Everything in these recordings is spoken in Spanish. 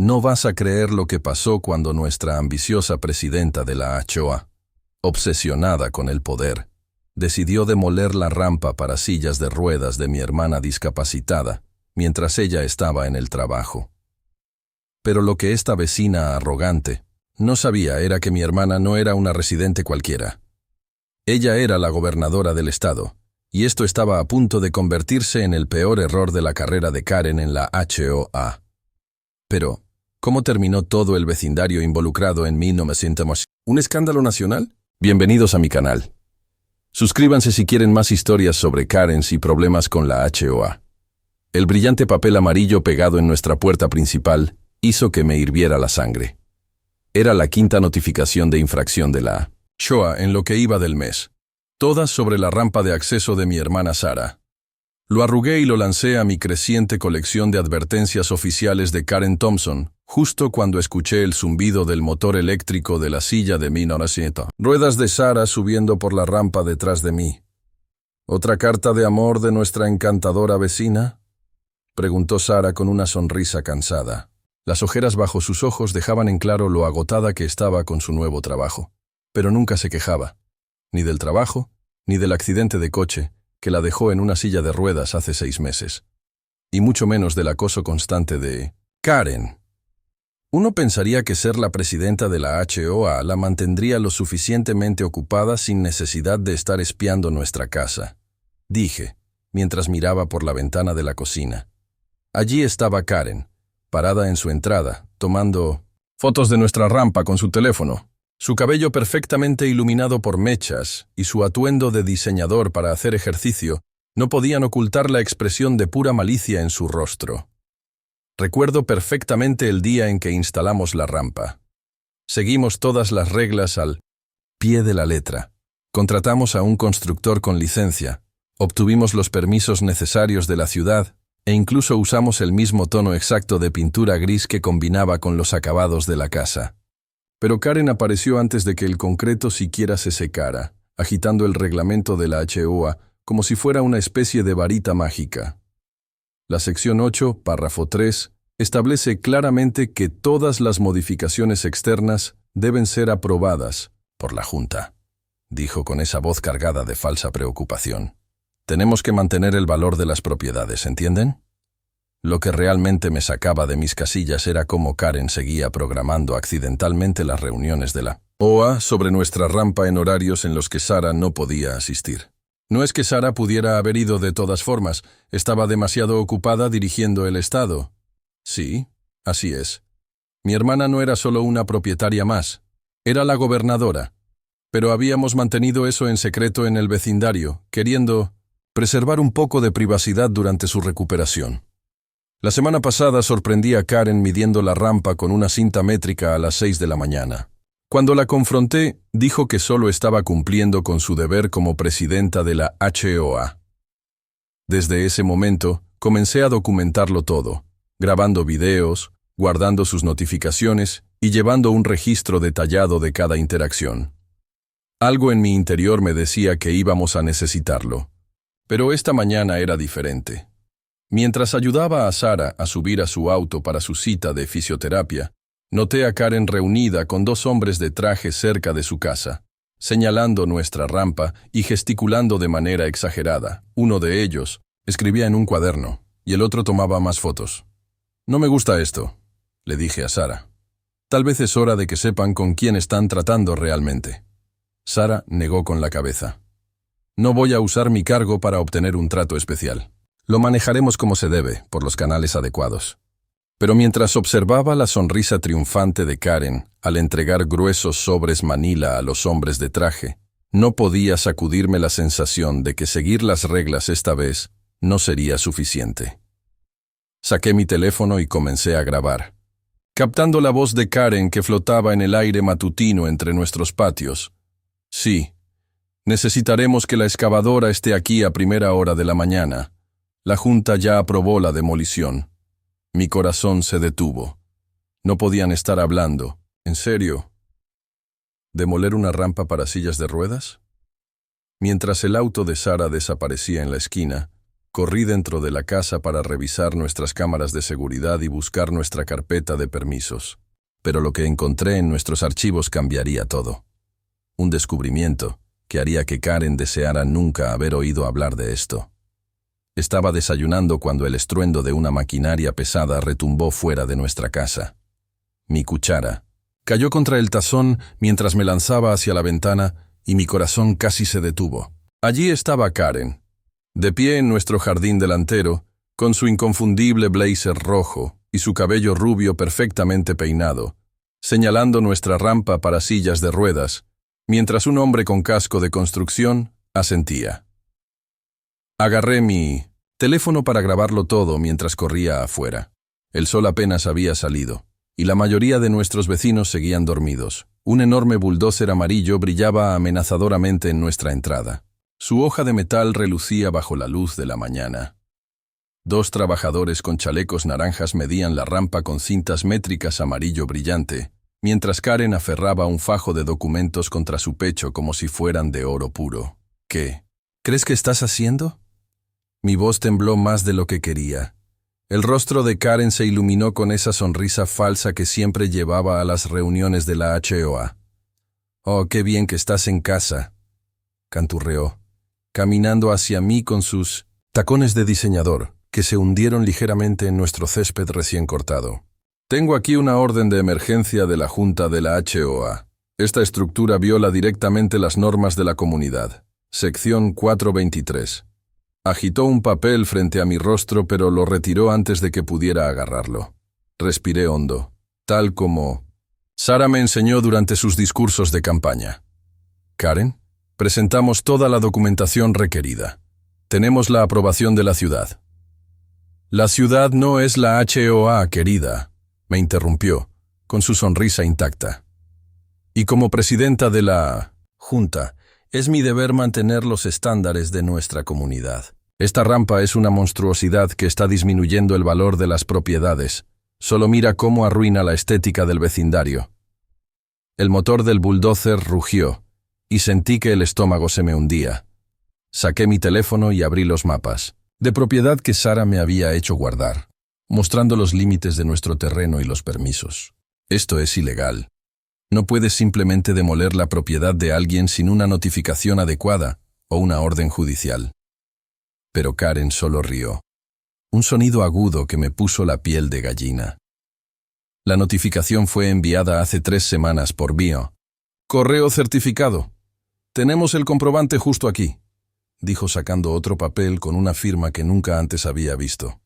No vas a creer lo que pasó cuando nuestra ambiciosa presidenta de la HOA, obsesionada con el poder, decidió demoler la rampa para sillas de ruedas de mi hermana discapacitada mientras ella estaba en el trabajo. Pero lo que esta vecina arrogante no sabía era que mi hermana no era una residente cualquiera. Ella era la gobernadora del estado, y esto estaba a punto de convertirse en el peor error de la carrera de Karen en la HOA. Pero, ¿cómo terminó todo el vecindario involucrado en 1900? ¿Un escándalo nacional? Bienvenidos a mi canal. Suscríbanse si quieren más historias sobre Karens y problemas con la HOA. El brillante papel amarillo pegado en nuestra puerta principal hizo que me hirviera la sangre. Era la quinta notificación de infracción de la HOA en lo que iba del mes. Todas sobre la rampa de acceso de mi hermana Sara. Lo arrugué y lo lancé a mi creciente colección de advertencias oficiales de Karen Thompson, justo cuando escuché el zumbido del motor eléctrico de la silla de mi nonacita. Ruedas de Sara subiendo por la rampa detrás de mí. ¿Otra carta de amor de nuestra encantadora vecina?, preguntó Sara con una sonrisa cansada. Las ojeras bajo sus ojos dejaban en claro lo agotada que estaba con su nuevo trabajo. Pero nunca se quejaba, ni del trabajo, ni del accidente de coche que la dejó en una silla de ruedas hace 6 meses. Y mucho menos del acoso constante de Karen. Uno pensaría que ser la presidenta de la HOA la mantendría lo suficientemente ocupada sin necesidad de estar espiando nuestra casa, dije, mientras miraba por la ventana de la cocina. Allí estaba Karen, parada en su entrada, tomando fotos de nuestra rampa con su teléfono. Su cabello perfectamente iluminado por mechas y su atuendo de diseñador para hacer ejercicio no podían ocultar la expresión de pura malicia en su rostro. Recuerdo perfectamente el día en que instalamos la rampa. Seguimos todas las reglas al pie de la letra. Contratamos a un constructor con licencia, obtuvimos los permisos necesarios de la ciudad e incluso usamos el mismo tono exacto de pintura gris que combinaba con los acabados de la casa. Pero Karen apareció antes de que el concreto siquiera se secara, agitando el reglamento de la HOA como si fuera una especie de varita mágica. La sección 8, párrafo 3, establece claramente que todas las modificaciones externas deben ser aprobadas por la Junta, dijo con esa voz cargada de falsa preocupación. Tenemos que mantener el valor de las propiedades, ¿entienden? Lo que realmente me sacaba de mis casillas era cómo Karen seguía programando accidentalmente las reuniones de la HOA sobre nuestra rampa en horarios en los que Sara no podía asistir. No es que Sara pudiera haber ido de todas formas, estaba demasiado ocupada dirigiendo el estado. Sí, así es. Mi hermana no era solo una propietaria más, era la gobernadora. Pero habíamos mantenido eso en secreto en el vecindario, queriendo preservar un poco de privacidad durante su recuperación. La semana pasada sorprendí a Karen midiendo la rampa con una cinta métrica a las 6 de la mañana. Cuando la confronté, dijo que solo estaba cumpliendo con su deber como presidenta de la HOA. Desde ese momento, comencé a documentarlo todo, grabando videos, guardando sus notificaciones y llevando un registro detallado de cada interacción. Algo en mi interior me decía que íbamos a necesitarlo. Pero esta mañana era diferente. Mientras ayudaba a Sara a subir a su auto para su cita de fisioterapia, noté a Karen reunida con 2 hombres de traje cerca de su casa, señalando nuestra rampa y gesticulando de manera exagerada. Uno de ellos escribía en un cuaderno y el otro tomaba más fotos. No me gusta esto, le dije a Sara. Tal vez es hora de que sepan con quién están tratando realmente. Sara negó con la cabeza. No voy a usar mi cargo para obtener un trato especial. Lo manejaremos como se debe, por los canales adecuados. Pero mientras observaba la sonrisa triunfante de Karen al entregar gruesos sobres Manila a los hombres de traje, no podía sacudirme la sensación de que seguir las reglas esta vez no sería suficiente. Saqué mi teléfono y comencé a grabar, captando la voz de Karen que flotaba en el aire matutino entre nuestros patios. Sí, necesitaremos que la excavadora esté aquí a primera hora de la mañana. La Junta ya aprobó la demolición. Mi corazón se detuvo. No podían estar hablando. ¿En serio? ¿Demoler una rampa para sillas de ruedas? Mientras el auto de Sara desaparecía en la esquina, Corrí dentro de la casa para revisar nuestras cámaras de seguridad y buscar nuestra carpeta de permisos. Pero lo que encontré en nuestros archivos cambiaría todo. Un descubrimiento que haría que Karen deseara nunca haber oído hablar de esto. Estaba desayunando cuando el estruendo de una maquinaria pesada retumbó fuera de nuestra casa. Mi cuchara cayó contra el tazón mientras me lanzaba hacia la ventana y mi corazón casi se detuvo. Allí estaba Karen, de pie en nuestro jardín delantero, con su inconfundible blazer rojo y su cabello rubio perfectamente peinado, señalando nuestra rampa para sillas de ruedas, mientras un hombre con casco de construcción asentía. Agarré mi teléfono para grabarlo todo mientras corría afuera. El sol apenas había salido, y la mayoría de nuestros vecinos seguían dormidos. Un enorme bulldozer amarillo brillaba amenazadoramente en nuestra entrada. Su hoja de metal relucía bajo la luz de la mañana. 2 trabajadores con chalecos naranjas medían la rampa con cintas métricas amarillo brillante, mientras Karen aferraba un fajo de documentos contra su pecho como si fueran de oro puro. ¿Qué? ¿Crees que estás haciendo? Mi voz tembló más de lo que quería. El rostro de Karen se iluminó con esa sonrisa falsa que siempre llevaba a las reuniones de la HOA. «Oh, qué bien que estás en casa», canturreó, caminando hacia mí con sus tacones de diseñador, que se hundieron ligeramente en nuestro césped recién cortado. «Tengo aquí una orden de emergencia de la Junta de la HOA. Esta estructura viola directamente las normas de la comunidad. Sección 423. Agitó un papel frente a mi rostro, pero lo retiró antes de que pudiera agarrarlo. Respiré hondo, tal como Sara me enseñó durante sus discursos de campaña. «Karen, presentamos toda la documentación requerida. Tenemos la aprobación de la ciudad». «La ciudad no es la HOA, querida», me interrumpió, con su sonrisa intacta. «Y como presidenta de la Junta, es mi deber mantener los estándares de nuestra comunidad. Esta rampa es una monstruosidad que está disminuyendo el valor de las propiedades. Solo mira cómo arruina la estética del vecindario». El motor del bulldozer rugió, y sentí que el estómago se me hundía. Saqué mi teléfono y abrí los mapas, de propiedad que Sara me había hecho guardar, mostrando los límites de nuestro terreno y los permisos. «Esto es ilegal. No puedes simplemente demoler la propiedad de alguien sin una notificación adecuada o una orden judicial». Pero Karen solo rió. Un sonido agudo que me puso la piel de gallina. «La notificación fue enviada hace 3 semanas por Bio. Correo certificado. Tenemos el comprobante justo aquí», dijo sacando otro papel con una firma que nunca antes había visto.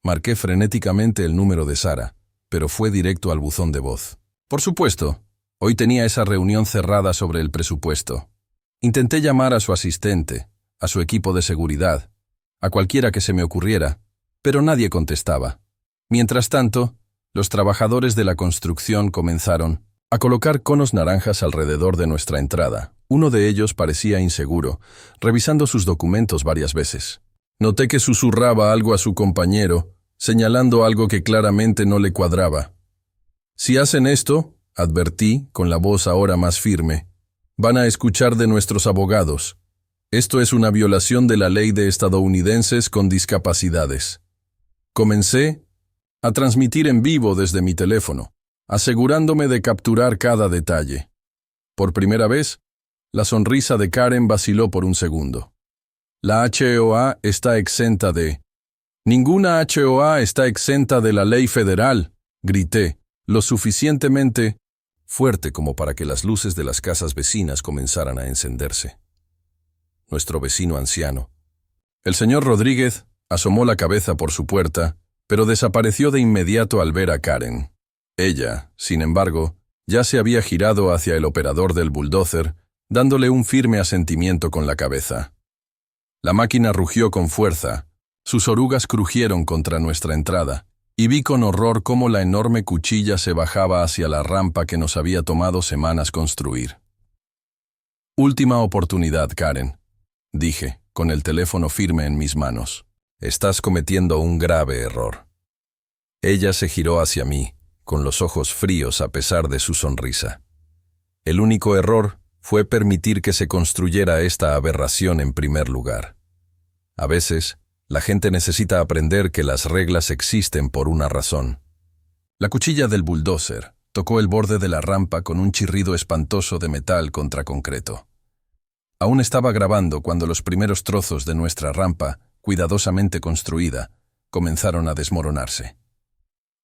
Marqué frenéticamente el número de Sara, pero fue directo al buzón de voz. Por supuesto, hoy tenía esa reunión cerrada sobre el presupuesto. Intenté llamar a su asistente, a su equipo de seguridad, a cualquiera que se me ocurriera, pero nadie contestaba. Mientras tanto, los trabajadores de la construcción comenzaron a colocar conos naranjas alrededor de nuestra entrada. Uno de ellos parecía inseguro, revisando sus documentos varias veces. Noté que susurraba algo a su compañero, señalando algo que claramente no le cuadraba. «Si hacen esto», advertí, con la voz ahora más firme, «van a escuchar de nuestros abogados. Esto es una violación de la ley de estadounidenses con discapacidades». Comencé a transmitir en vivo desde mi teléfono, asegurándome de capturar cada detalle. Por primera vez, la sonrisa de Karen vaciló por un segundo. «La HOA está exenta de...». «Ninguna HOA está exenta de la ley federal», grité, lo suficientemente fuerte como para que las luces de las casas vecinas comenzaran a encenderse. Nuestro vecino anciano, el señor Rodríguez, asomó la cabeza por su puerta, pero desapareció de inmediato al ver a Karen. Ella, sin embargo, ya se había girado hacia el operador del bulldozer, dándole un firme asentimiento con la cabeza. La máquina rugió con fuerza, sus orugas crujieron contra nuestra entrada, y vi con horror cómo la enorme cuchilla se bajaba hacia la rampa que nos había tomado semanas construir. «Última oportunidad, Karen», dije, con el teléfono firme en mis manos. «Estás cometiendo un grave error». Ella se giró hacia mí, con los ojos fríos a pesar de su sonrisa. El único error fue permitir que se construyera esta aberración en primer lugar. A veces, La gente necesita aprender que las reglas existen por una razón. La cuchilla del bulldozer tocó el borde de la rampa con un chirrido espantoso de metal contra concreto. Aún estaba grabando cuando los primeros trozos de nuestra rampa, cuidadosamente construida, comenzaron a desmoronarse.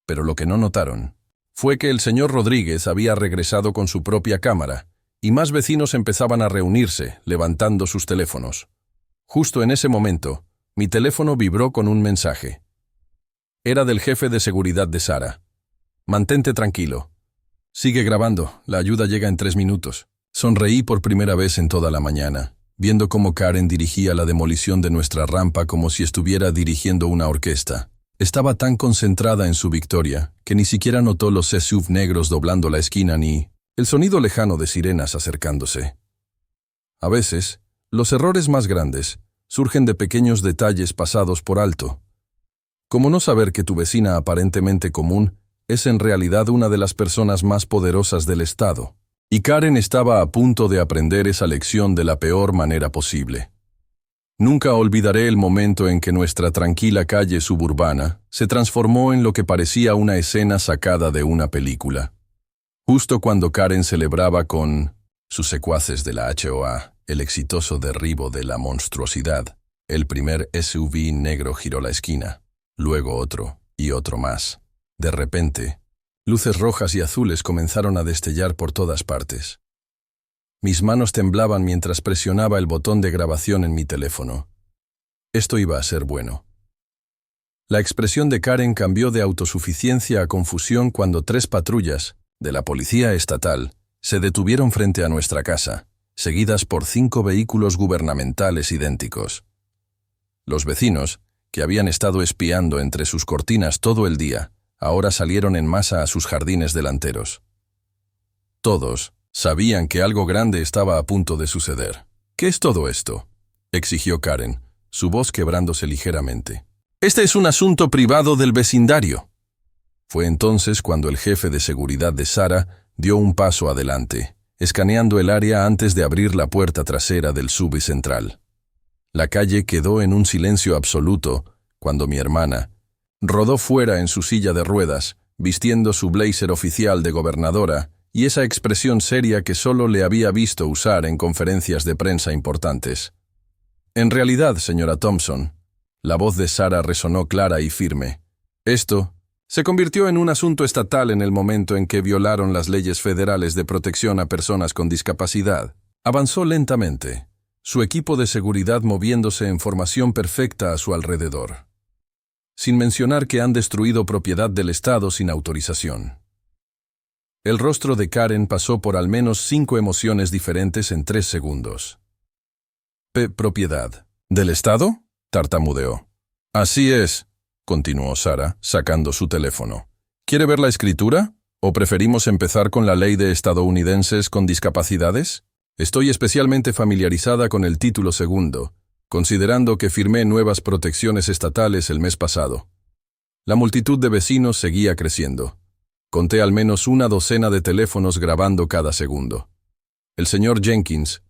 Pero lo que no notaron fue que el señor Rodríguez había regresado con su propia cámara y más vecinos empezaban a reunirse, levantando sus teléfonos. Justo en ese momento, mi teléfono vibró con un mensaje. Era del jefe de seguridad de Sara. «Mantente tranquilo. Sigue grabando, la ayuda llega en 3 minutos». Sonreí por primera vez en toda la mañana, viendo cómo Karen dirigía la demolición de nuestra rampa como si estuviera dirigiendo una orquesta. Estaba tan concentrada en su victoria que ni siquiera notó los SUV negros doblando la esquina ni el sonido lejano de sirenas acercándose. A veces, los errores más grandes surgen de pequeños detalles pasados por alto. Como no saber que tu vecina aparentemente común es en realidad una de las personas más poderosas del estado. Y Karen estaba a punto de aprender esa lección de la peor manera posible. Nunca olvidaré el momento en que nuestra tranquila calle suburbana se transformó en lo que parecía una escena sacada de una película. Justo cuando Karen celebraba con sus secuaces de la HOA el exitoso derribo de la monstruosidad, el primer SUV negro giró la esquina, luego otro y otro más. De repente, luces rojas y azules comenzaron a destellar por todas partes. Mis manos temblaban mientras presionaba el botón de grabación en mi teléfono. Esto iba a ser bueno. La expresión de Karen cambió de autosuficiencia a confusión cuando 3 patrullas de la policía estatal se detuvieron frente a nuestra casa, seguidas por 5 vehículos gubernamentales idénticos. Los vecinos, que habían estado espiando entre sus cortinas todo el día, ahora salieron en masa a sus jardines delanteros. Todos sabían que algo grande estaba a punto de suceder. «¿Qué es todo esto?», exigió Karen, su voz quebrándose ligeramente. «Este es un asunto privado del vecindario». Fue entonces cuando el jefe de seguridad de Sara dio un paso adelante, escaneando el área antes de abrir la puerta trasera del SUV central. La calle quedó en un silencio absoluto cuando mi hermana rodó fuera en su silla de ruedas, vistiendo su blazer oficial de gobernadora y esa expresión seria que solo le había visto usar en conferencias de prensa importantes. «En realidad, señora Thompson», la voz de Sara resonó clara y firme, «esto se convirtió en un asunto estatal en el momento en que violaron las leyes federales de protección a personas con discapacidad». Avanzó lentamente, su equipo de seguridad moviéndose en formación perfecta a su alrededor. Sin mencionar que han destruido propiedad del Estado sin autorización. El rostro de Karen pasó por al menos 5 emociones diferentes en 3 segundos. «¿Propiedad del Estado?», tartamudeó. «Así es», continuó Sara, sacando su teléfono. «¿Quiere ver la escritura? ¿O preferimos empezar con la ley de estadounidenses con discapacidades? Estoy especialmente familiarizada con el título segundo, considerando que firmé nuevas protecciones estatales el mes pasado». La multitud de vecinos seguía creciendo. Conté al menos una docena de teléfonos grabando cada segundo. El señor Jenkins,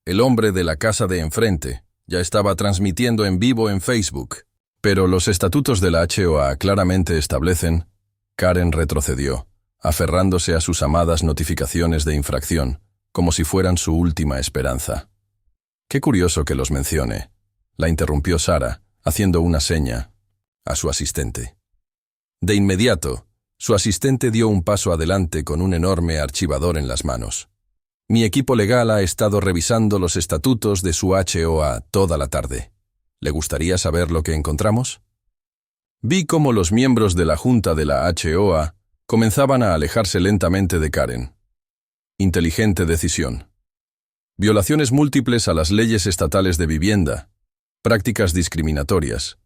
el hombre de la casa de enfrente, ya estaba transmitiendo en vivo en Facebook. Pero los estatutos de la HOA claramente establecen. Karen retrocedió, aferrándose a sus amadas notificaciones de infracción, como si fueran su última esperanza. «Qué curioso que los mencione», la interrumpió Sara, haciendo una seña a su asistente. De inmediato, su asistente dio un paso adelante con un enorme archivador en las manos. «Mi equipo legal ha estado revisando los estatutos de su HOA toda la tarde. ¿Le gustaría saber lo que encontramos?» Vi cómo los miembros de la junta de la HOA comenzaban a alejarse lentamente de Karen. Inteligente decisión. Violaciones múltiples a las leyes estatales de vivienda. Prácticas discriminatorias.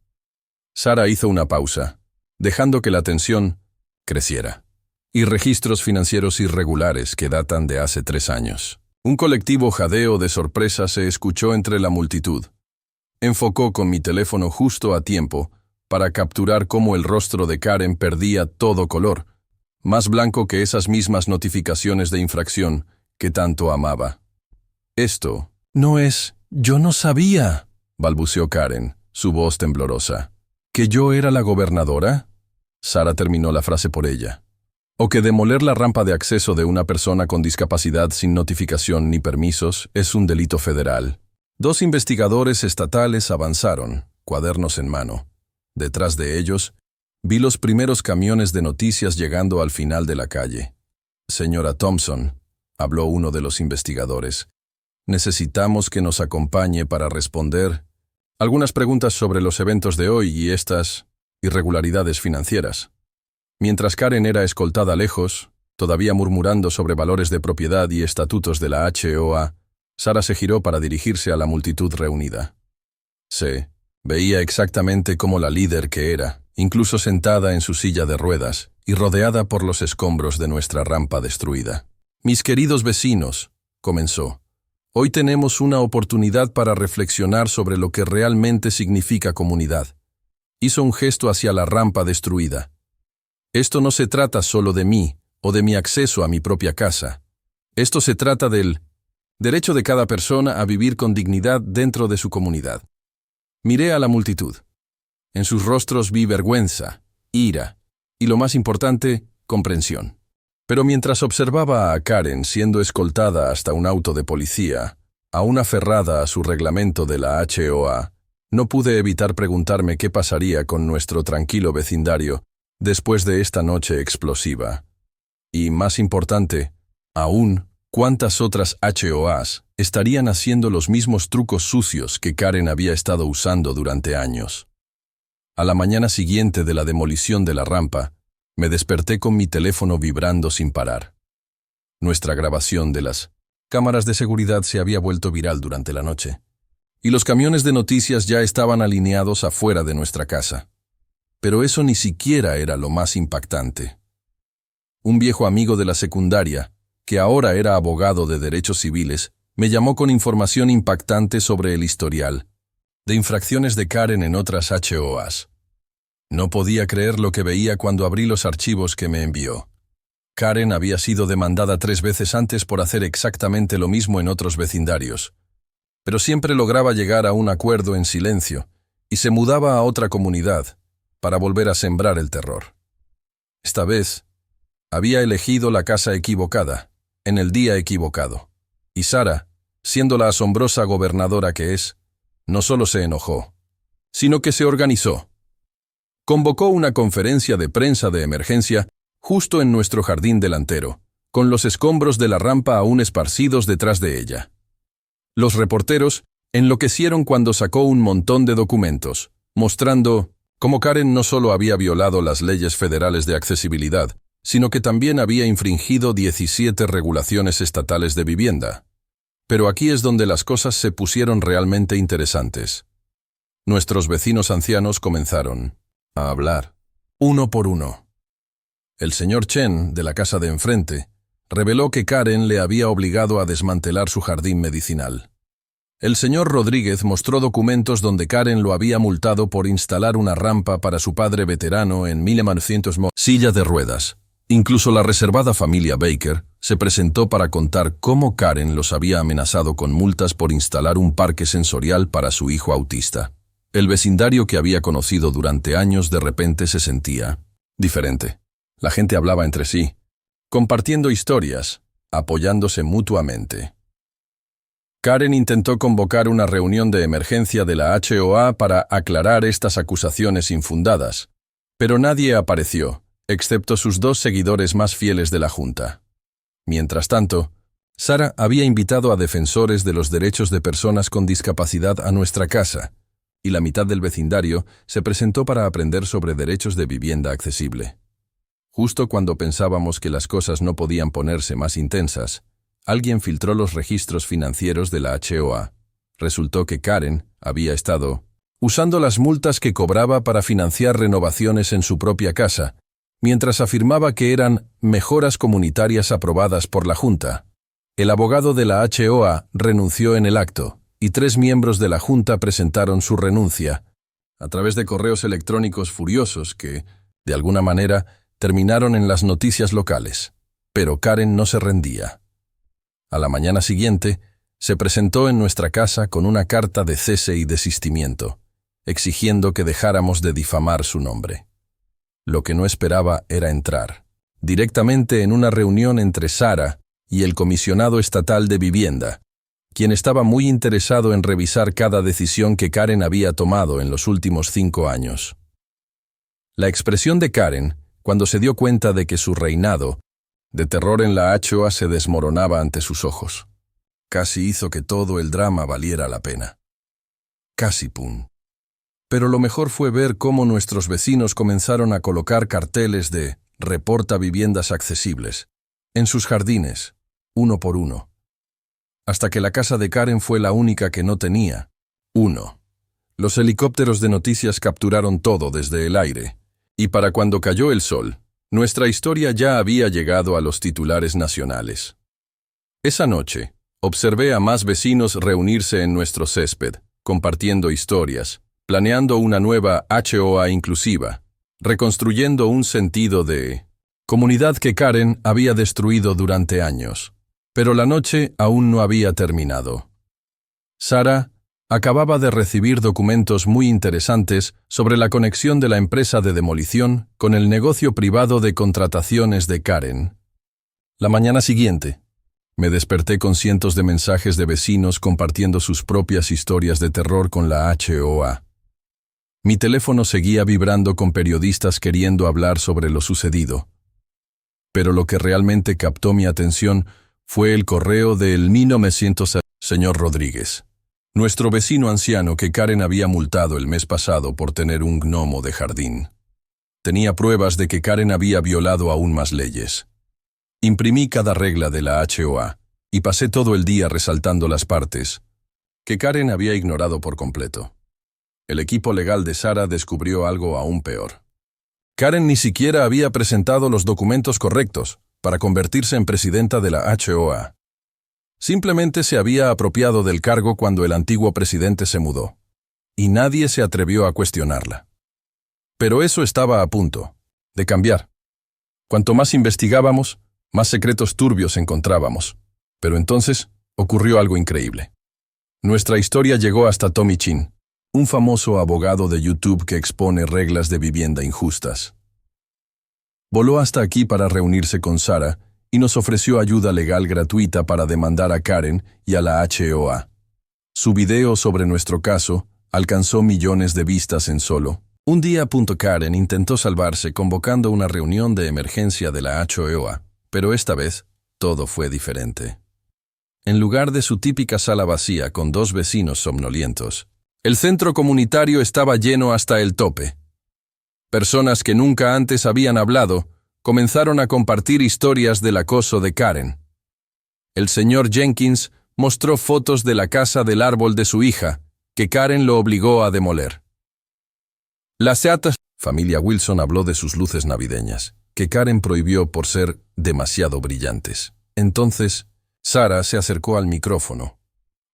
Sara hizo una pausa, dejando que la tensión creciera. Y registros financieros irregulares que datan de hace 3 años. Un colectivo jadeo de sorpresa se escuchó entre la multitud. Enfocó con mi teléfono justo a tiempo para capturar cómo el rostro de Karen perdía todo color, más blanco que esas mismas notificaciones de infracción que tanto amaba. «Esto no es... yo no sabía», balbuceó Karen, su voz temblorosa. ¿Que yo era la gobernadora? Sara terminó la frase por ella. ¿O que demoler la rampa de acceso de una persona con discapacidad sin notificación ni permisos es un delito federal? Dos investigadores estatales avanzaron, cuadernos en mano. Detrás de ellos, vi los primeros camiones de noticias llegando al final de la calle. Señora Thompson, habló uno de los investigadores, necesitamos que nos acompañe para responder algunas preguntas sobre los eventos de hoy y estas irregularidades financieras. Mientras Karen era escoltada lejos, todavía murmurando sobre valores de propiedad y estatutos de la HOA, Sara se giró para dirigirse a la multitud reunida. Se veía exactamente como la líder que era, incluso sentada en su silla de ruedas y rodeada por los escombros de nuestra rampa destruida. Mis queridos vecinos, comenzó, hoy tenemos una oportunidad para reflexionar sobre lo que realmente significa comunidad. Hizo un gesto hacia la rampa destruida. Esto no se trata solo de mí o de mi acceso a mi propia casa. Esto se trata del derecho de cada persona a vivir con dignidad dentro de su comunidad. Miré a la multitud. En sus rostros vi vergüenza, ira y, lo más importante, comprensión. Pero mientras observaba a Karen siendo escoltada hasta un auto de policía, aún aferrada a su reglamento de la HOA, no pude evitar preguntarme qué pasaría con nuestro tranquilo vecindario después de esta noche explosiva. Y, más importante, aún, ¿cuántas otras HOAs estarían haciendo los mismos trucos sucios que Karen había estado usando durante años? A la mañana siguiente de la demolición de la rampa, me desperté con mi teléfono vibrando sin parar. Nuestra grabación de las cámaras de seguridad se había vuelto viral durante la noche, y los camiones de noticias ya estaban alineados afuera de nuestra casa. Pero eso ni siquiera era lo más impactante. Un viejo amigo de la secundaria, que ahora era abogado de derechos civiles, me llamó con información impactante sobre el historial de infracciones de Karen en otras HOAs. No podía creer lo que veía cuando abrí los archivos que me envió. Karen había sido demandada 3 veces antes por hacer exactamente lo mismo en otros vecindarios, pero siempre lograba llegar a un acuerdo en silencio y se mudaba a otra comunidad para volver a sembrar el terror. Esta vez, había elegido la casa equivocada, en el día equivocado. Y Sara, siendo la asombrosa gobernadora que es, no solo se enojó, sino que se organizó. Convocó una conferencia de prensa de emergencia justo en nuestro jardín delantero, con los escombros de la rampa aún esparcidos detrás de ella. Los reporteros enloquecieron cuando sacó un montón de documentos, mostrando cómo Karen no solo había violado las leyes federales de accesibilidad, sino que también había infringido 17 regulaciones estatales de vivienda. Pero aquí es donde las cosas se pusieron realmente interesantes. Nuestros vecinos ancianos comenzaron a hablar, uno por uno. El señor Chen, de la casa de enfrente, reveló que Karen le había obligado a desmantelar su jardín medicinal. El señor Rodríguez mostró documentos donde Karen lo había multado por instalar una rampa para su padre veterano en 1900 silla de ruedas. Incluso la reservada familia Baker se presentó para contar cómo Karen los había amenazado con multas por instalar un parque sensorial para su hijo autista. El vecindario que había conocido durante años de repente se sentía diferente. La gente hablaba entre sí, compartiendo historias, apoyándose mutuamente. Karen intentó convocar una reunión de emergencia de la HOA para aclarar estas acusaciones infundadas, pero nadie apareció, excepto sus 2 seguidores más fieles de la Junta. Mientras tanto, Sara había invitado a defensores de los derechos de personas con discapacidad a nuestra casa, y la mitad del vecindario se presentó para aprender sobre derechos de vivienda accesible. Justo cuando pensábamos que las cosas no podían ponerse más intensas, alguien filtró los registros financieros de la HOA. Resultó que Karen había estado usando las multas que cobraba para financiar renovaciones en su propia casa, mientras afirmaba que eran mejoras comunitarias aprobadas por la Junta. El abogado de la HOA renunció en el acto, y 3 miembros de la Junta presentaron su renuncia, a través de correos electrónicos furiosos que, de alguna manera, terminaron en las noticias locales. Pero Karen no se rendía. A la mañana siguiente, se presentó en nuestra casa con una carta de cese y desistimiento, exigiendo que dejáramos de difamar su nombre. Lo que no esperaba era entrar directamente en una reunión entre Sara y el comisionado estatal de vivienda, quien estaba muy interesado en revisar cada decisión que Karen había tomado en los últimos 5 años. La expresión de Karen, cuando se dio cuenta de que su reinado de terror en la HOA se desmoronaba ante sus ojos, casi hizo que todo el drama valiera la pena. Casi pum. Pero lo mejor fue ver cómo nuestros vecinos comenzaron a colocar carteles de «Reporta viviendas accesibles» en sus jardines, uno por uno, hasta que la casa de Karen fue la única que no tenía uno. Los helicópteros de noticias capturaron todo desde el aire, y para cuando cayó el sol, nuestra historia ya había llegado a los titulares nacionales. Esa noche, observé a más vecinos reunirse en nuestro césped, compartiendo historias, planeando una nueva HOA inclusiva, reconstruyendo un sentido de comunidad que Karen había destruido durante años. Pero la noche aún no había terminado. Sara acababa de recibir documentos muy interesantes sobre la conexión de la empresa de demolición con el negocio privado de contrataciones de Karen. La mañana siguiente, me desperté con cientos de mensajes de vecinos compartiendo sus propias historias de terror con la HOA. Mi teléfono seguía vibrando con periodistas queriendo hablar sobre lo sucedido. Pero lo que realmente captó mi atención fue el correo del 1900 señor Rodríguez, nuestro vecino anciano que Karen había multado el mes pasado por tener un gnomo de jardín. Tenía pruebas de que Karen había violado aún más leyes. Imprimí cada regla de la HOA y pasé todo el día resaltando las partes que Karen había ignorado por completo. El equipo legal de Sara descubrió algo aún peor. Karen ni siquiera había presentado los documentos correctos para convertirse en presidenta de la HOA. Simplemente se había apropiado del cargo cuando el antiguo presidente se mudó, y nadie se atrevió a cuestionarla. Pero eso estaba a punto de cambiar. Cuanto más investigábamos, más secretos turbios encontrábamos. Pero entonces ocurrió algo increíble. Nuestra historia llegó hasta Tommy Chin, un famoso abogado de YouTube que expone reglas de vivienda injustas. Voló hasta aquí para reunirse con Sara y nos ofreció ayuda legal gratuita para demandar a Karen y a la HOA. Su video sobre nuestro caso alcanzó millones de vistas en solo un día. Karen intentó salvarse convocando una reunión de emergencia de la HOA, pero esta vez todo fue diferente. En lugar de su típica sala vacía con 2 vecinos somnolientos, el centro comunitario estaba lleno hasta el tope. Personas que nunca antes habían hablado comenzaron a compartir historias del acoso de Karen. El señor Jenkins mostró fotos de la casa del árbol de su hija, que Karen lo obligó a demoler. La familia Wilson habló de sus luces navideñas, que Karen prohibió por ser demasiado brillantes. Entonces, Sara se acercó al micrófono.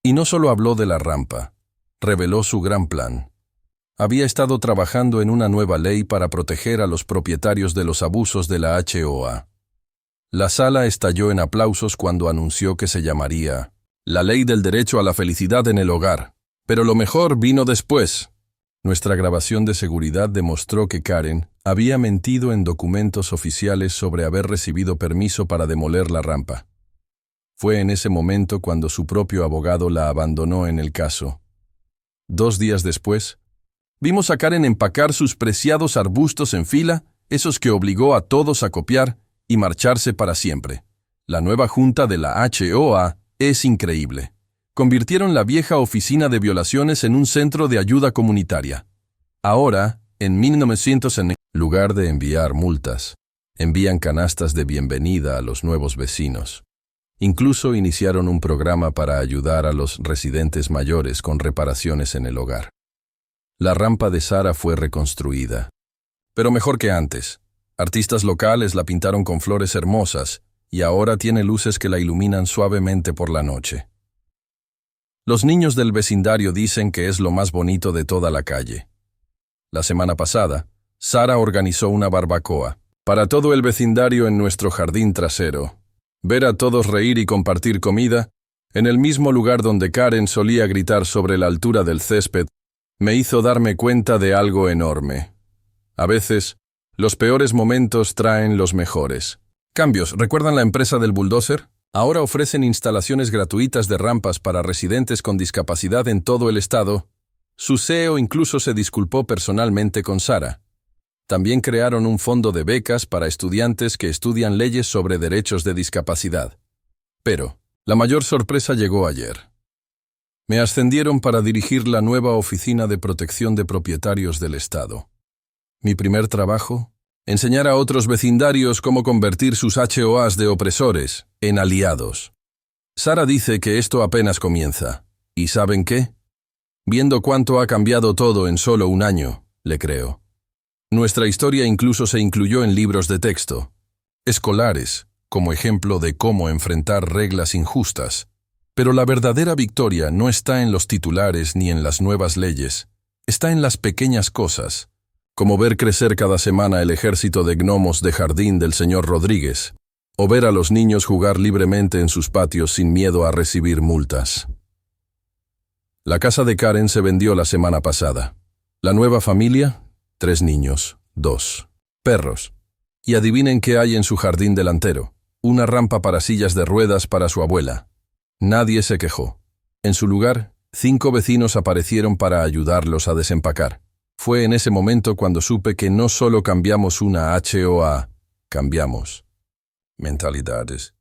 Y no solo habló de la rampa, reveló su gran plan. Había estado trabajando en una nueva ley para proteger a los propietarios de los abusos de la HOA. La sala estalló en aplausos cuando anunció que se llamaría la Ley del Derecho a la Felicidad en el Hogar. Pero lo mejor vino después. Nuestra grabación de seguridad demostró que Karen había mentido en documentos oficiales sobre haber recibido permiso para demoler la rampa. Fue en ese momento cuando su propio abogado la abandonó en el caso. 2 días después, vimos a Karen empacar sus preciados arbustos en fila, esos que obligó a todos a copiar y marcharse para siempre. La nueva junta de la HOA es increíble. Convirtieron la vieja oficina de violaciones en un centro de ayuda comunitaria. Ahora, en 1900, en lugar de enviar multas, envían canastas de bienvenida a los nuevos vecinos. Incluso iniciaron un programa para ayudar a los residentes mayores con reparaciones en el hogar. La rampa de Sara fue reconstruida. Pero mejor que antes. Artistas locales la pintaron con flores hermosas y ahora tiene luces que la iluminan suavemente por la noche. Los niños del vecindario dicen que es lo más bonito de toda la calle. La semana pasada, Sara organizó una barbacoa para todo el vecindario en nuestro jardín trasero. Ver a todos reír y compartir comida en el mismo lugar donde Karen solía gritar sobre la altura del césped Me hizo darme cuenta de algo enorme. A veces, los peores momentos traen los mejores. Cambios. ¿Recuerdan la empresa del bulldozer? Ahora ofrecen instalaciones gratuitas de rampas para residentes con discapacidad en todo el estado. Su CEO incluso se disculpó personalmente con Sara. También crearon un fondo de becas para estudiantes que estudian leyes sobre derechos de discapacidad. Pero, la mayor sorpresa llegó ayer. Me ascendieron para dirigir la nueva Oficina de Protección de Propietarios del Estado. Mi primer trabajo, enseñar a otros vecindarios cómo convertir sus HOAs de opresores en aliados. Sara dice que esto apenas comienza. ¿Y saben qué? Viendo cuánto ha cambiado todo en solo un año, le creo. Nuestra historia incluso se incluyó en libros de texto, escolares, como ejemplo de cómo enfrentar reglas injustas. Pero la verdadera victoria no está en los titulares ni en las nuevas leyes, está en las pequeñas cosas, como ver crecer cada semana el ejército de gnomos de jardín del señor Rodríguez, o ver a los niños jugar libremente en sus patios sin miedo a recibir multas. La casa de Karen se vendió la semana pasada. La nueva familia, 3 niños, 2 perros. Y adivinen qué hay en su jardín delantero, una rampa para sillas de ruedas para su abuela. Nadie se quejó. En su lugar, 5 vecinos aparecieron para ayudarlos a desempacar. Fue en ese momento cuando supe que no solo cambiamos una HOA, cambiamos mentalidades.